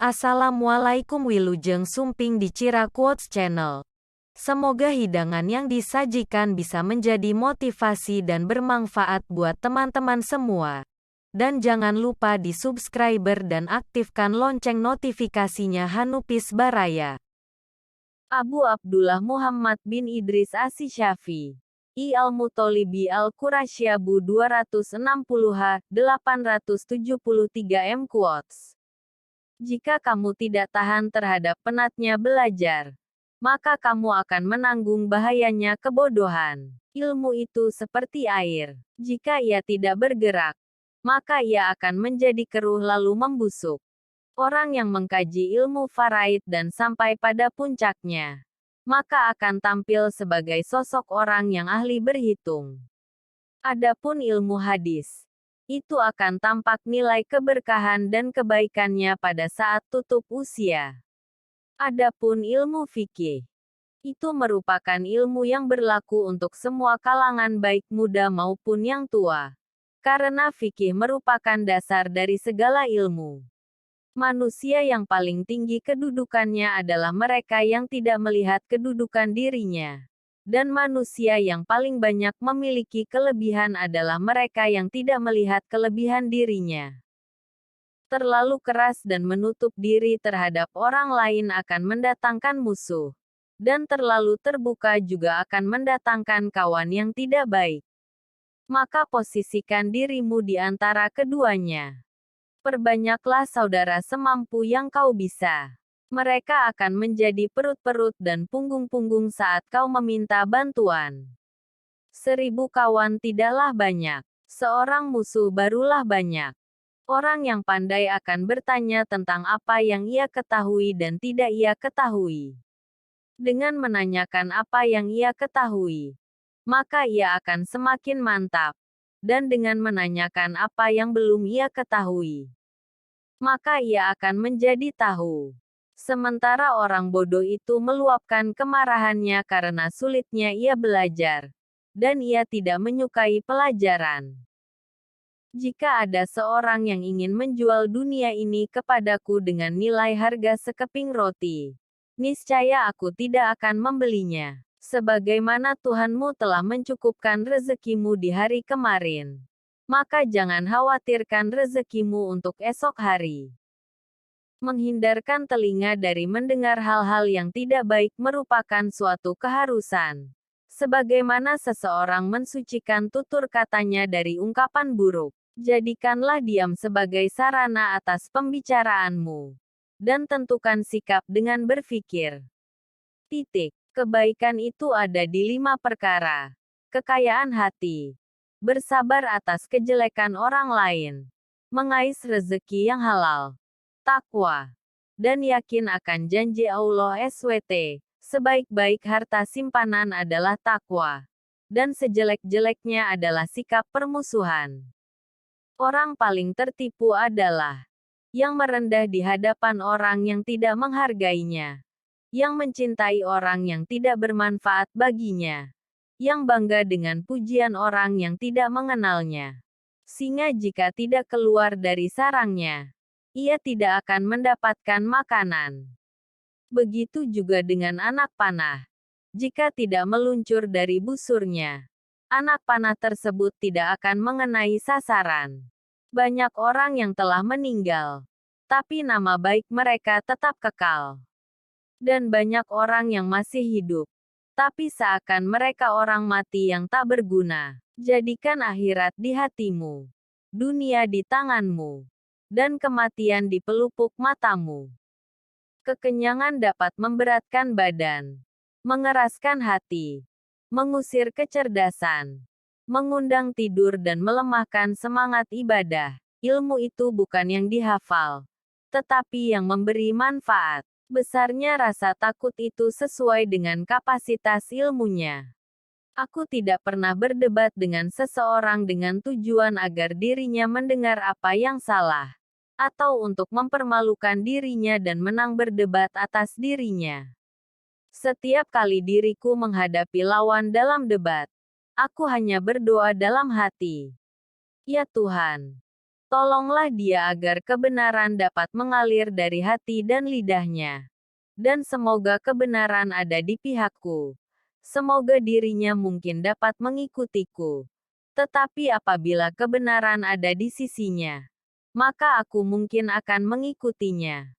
Assalamualaikum Wilujeng Sumping di Cira Quotes Channel. Semoga hidangan yang disajikan bisa menjadi motivasi dan bermanfaat buat teman-teman semua. Dan jangan lupa di subscriber dan aktifkan lonceng notifikasinya. Hanupis Baraya. Abu Abdullah Muhammad bin Idris Asy-Syafi'i Al-Muttalibi Al-Qurasyabu 260H 873 M Quotes. Jika kamu tidak tahan terhadap penatnya belajar, maka kamu akan menanggung bahayanya kebodohan. Ilmu itu seperti air. Jika ia tidak bergerak, maka ia akan menjadi keruh lalu membusuk. Orang yang mengkaji ilmu faraid dan sampai pada puncaknya, maka akan tampil sebagai sosok orang yang ahli berhitung. Adapun ilmu hadis, itu akan tampak nilai keberkahan dan kebaikannya pada saat tutup usia. Adapun ilmu fikih, itu merupakan ilmu yang berlaku untuk semua kalangan baik muda maupun yang tua. Karena fikih merupakan dasar dari segala ilmu. Manusia yang paling tinggi kedudukannya adalah mereka yang tidak melihat kedudukan dirinya. Dan manusia yang paling banyak memiliki kelebihan adalah mereka yang tidak melihat kelebihan dirinya. Terlalu keras dan menutup diri terhadap orang lain akan mendatangkan musuh. Dan terlalu terbuka juga akan mendatangkan kawan yang tidak baik. Maka posisikan dirimu di antara keduanya. Perbanyaklah saudara semampu yang kau bisa. Mereka akan menjadi perut-perut dan punggung-punggung saat kau meminta bantuan. 1000 kawan tidaklah banyak. Seorang musuh barulah banyak. Orang yang pandai akan bertanya tentang apa yang ia ketahui dan tidak ia ketahui. Dengan menanyakan apa yang ia ketahui, maka ia akan semakin mantap. Dan dengan menanyakan apa yang belum ia ketahui, maka ia akan menjadi tahu. Sementara orang bodoh itu meluapkan kemarahannya karena sulitnya ia belajar, dan ia tidak menyukai pelajaran. Jika ada seorang yang ingin menjual dunia ini kepadaku dengan nilai harga sekeping roti, niscaya aku tidak akan membelinya. Sebagaimana Tuhanmu telah mencukupkan rezekimu di hari kemarin, maka jangan khawatirkan rezekimu untuk esok hari. Menghindarkan telinga dari mendengar hal-hal yang tidak baik merupakan suatu keharusan. Sebagaimana seseorang mensucikan tutur katanya dari ungkapan buruk, jadikanlah diam sebagai sarana atas pembicaraanmu. Dan tentukan sikap dengan berpikir. Kebaikan itu ada di 5 perkara. Kekayaan hati. Bersabar atas kejelekan orang lain. Mengais rezeki yang halal. Takwa, dan yakin akan janji Allah SWT, sebaik-baik harta simpanan adalah takwa, dan sejelek-jeleknya adalah sikap permusuhan. Orang paling tertipu adalah yang merendah di hadapan orang yang tidak menghargainya, yang mencintai orang yang tidak bermanfaat baginya, yang bangga dengan pujian orang yang tidak mengenalnya. Singa jika tidak keluar dari sarangnya, ia tidak akan mendapatkan makanan. Begitu juga dengan anak panah. Jika tidak meluncur dari busurnya, anak panah tersebut tidak akan mengenai sasaran. Banyak orang yang telah meninggal, tapi nama baik mereka tetap kekal. Dan banyak orang yang masih hidup, tapi seakan mereka orang mati yang tak berguna. Jadikan akhirat di hatimu, dunia di tanganmu, dan kematian di pelupuk matamu. Kekenyangan dapat memberatkan badan, mengeraskan hati, mengusir kecerdasan, mengundang tidur dan melemahkan semangat ibadah. Ilmu itu bukan yang dihafal, tetapi yang memberi manfaat. Besarnya rasa takut itu sesuai dengan kapasitas ilmunya. Aku tidak pernah berdebat dengan seseorang dengan tujuan agar dirinya mendengar apa yang salah, atau untuk mempermalukan dirinya dan menang berdebat atas dirinya. Setiap kali diriku menghadapi lawan dalam debat, aku hanya berdoa dalam hati. Ya Tuhan, Tolonglah dia agar kebenaran dapat mengalir dari hati dan lidahnya. Dan semoga kebenaran ada di pihakku. Semoga dirinya mungkin dapat mengikutiku. Tetapi apabila kebenaran ada di sisinya, maka aku mungkin akan mengikutinya.